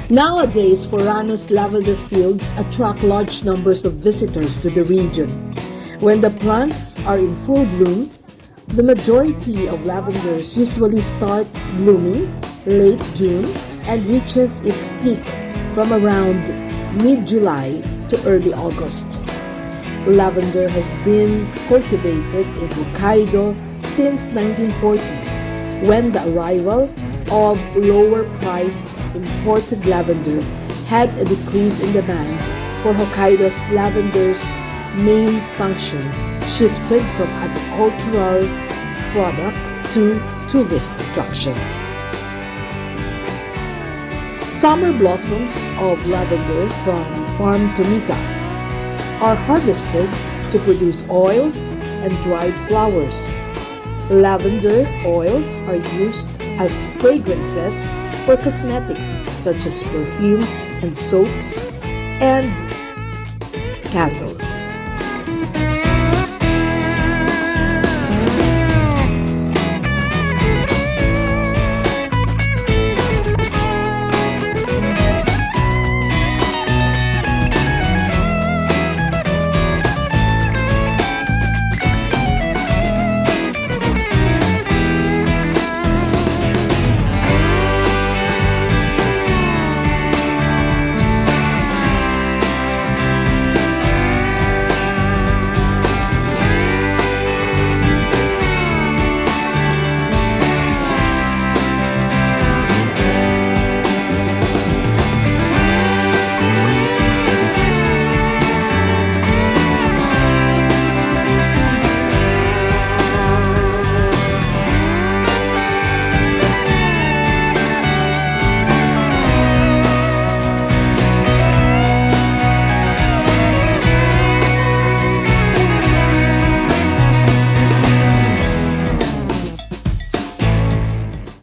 Nowadays, Forano's lavender fields attract large numbers of visitors to the region. When the plants are in full bloom, the majority of lavenders usually starts blooming late June and reaches its peak from around mid-July to early August. Lavender has been cultivated in Hokkaido since 1940s, when the arrival of lower-priced imported lavender had a decrease in demand for Hokkaido's lavender's main function shifted from agricultural product to tourist attraction. Summer blossoms of lavender from farm tomita are harvested to produce oils and dried flowers. Lavender oils are used as fragrances for cosmetics such as perfumes and soaps and candles.